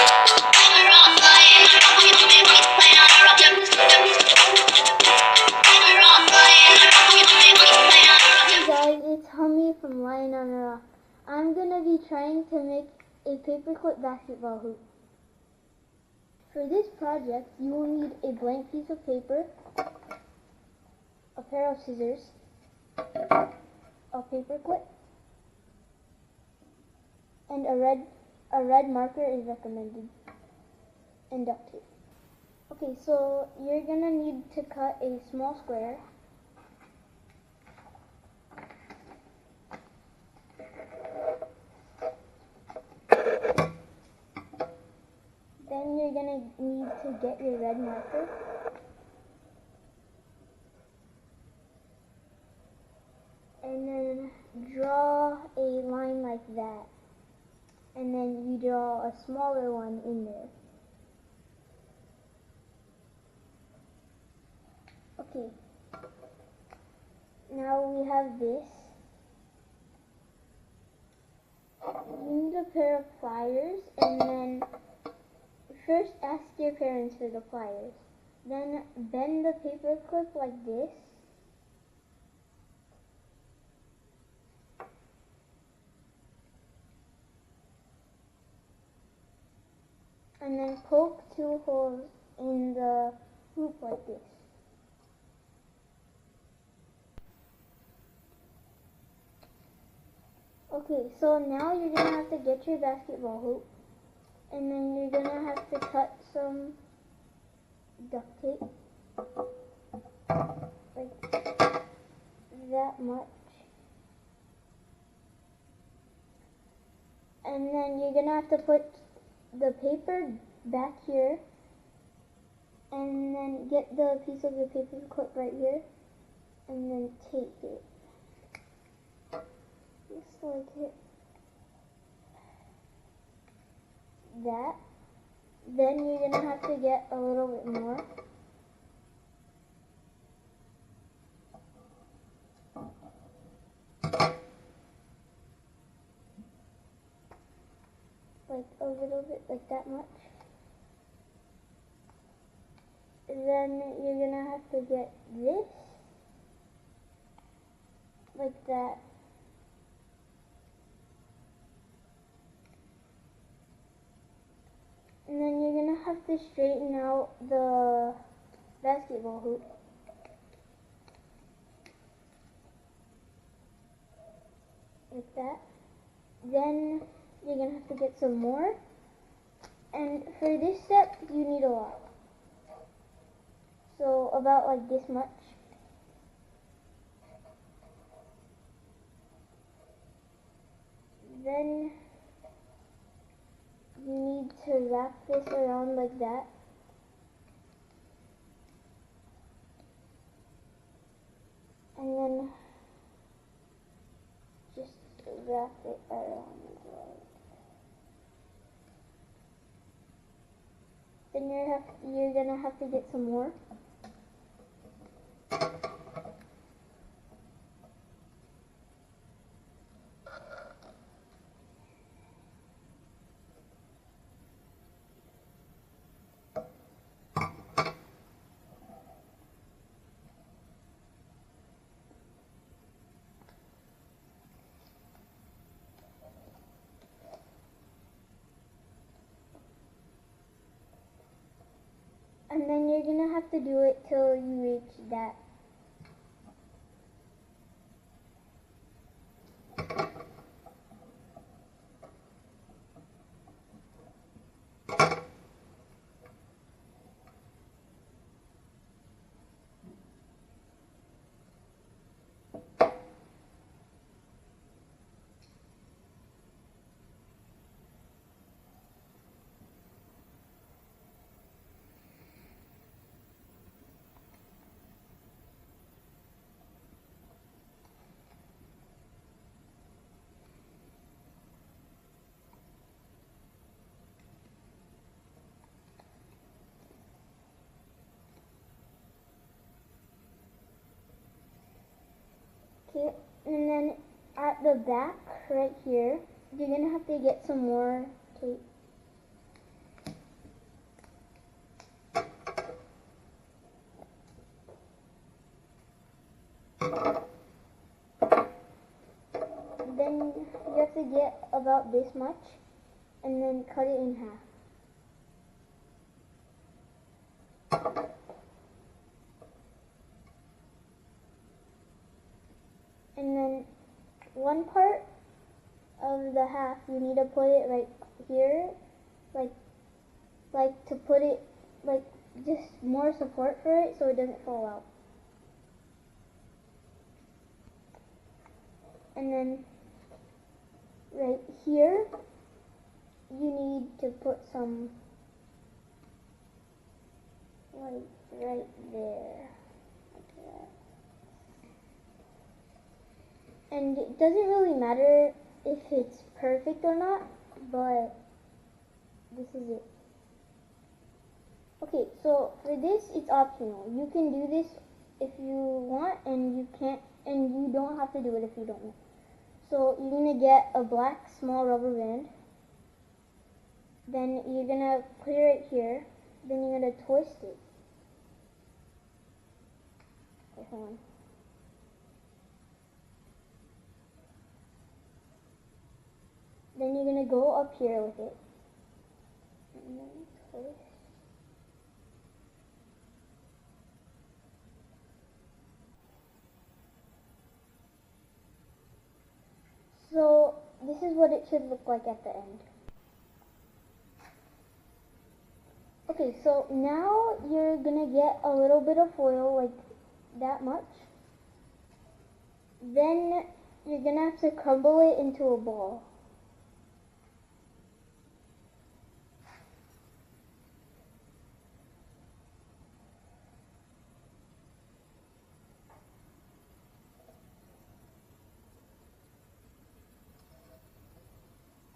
Hey guys, it's Hummy from Lying on a Rock. I'm going to be trying to make a paperclip basketball hoop. For this project, you will need a blank piece of paper, a pair of scissors, a paperclip, and a red marker is recommended, and duct tape. Okay, so you're going to need to cut a small square. Then you're going to need to get your red marker. And then draw a line like that. And then you draw a smaller one in there. Okay. Now we have this. You need a pair of pliers, and then first ask your parents for the pliers. Then bend the paper clip like this. And then poke 2 holes in the hoop like this. Okay, so now you're going to have to get your basketball hoop. And then you're going to have to cut some duct tape. Like that much. And then you're going to have to put the paper back here. And then get the piece of your paper clip right here. And then tape it. Just like it. That. Then you're going to have to get a little bit more. Like a little bit, like that much. Then you're going to have to get this. Like that. And then you're going to have to straighten out the basketball hoop. Like that. Then you're going to have to get some more. And for this step, you need a lot. So about like this much. Then you need to wrap this around like that. And then just wrap it around as well. Then you're gonna have to get some more. And then you're gonna have to do it till you reach that. Okay, and then at the back right here, you're gonna have to get some more tape. get about this much and then cut it in half. And then one part of the half, you need to put it right here, like to put it, like just more support for it so it doesn't fall out. And then right here, you need to put some, like right there, like that. And it doesn't really matter if it's perfect or not, but this is it. Okay, so for this, it's optional. You can do this if you want, and you can't, and you don't have to do it if you don't want. So you're gonna get a black small rubber band. Then you're gonna put it right here. Then you're gonna twist it. Okay, hold on. Then you're gonna go up here with it. And then twist. So this is what it should look like at the end. Okay, so now you're gonna get a little bit of foil, like that much. Then you're gonna have to crumble it into a ball.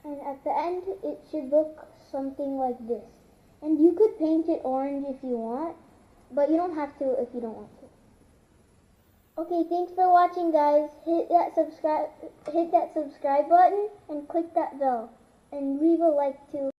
And at the end, it should look something like this. And you could paint it orange if you want, but you don't have to if you don't want to. Okay, thanks for watching, guys. Hit that subscribe button and click that bell. And leave a like too.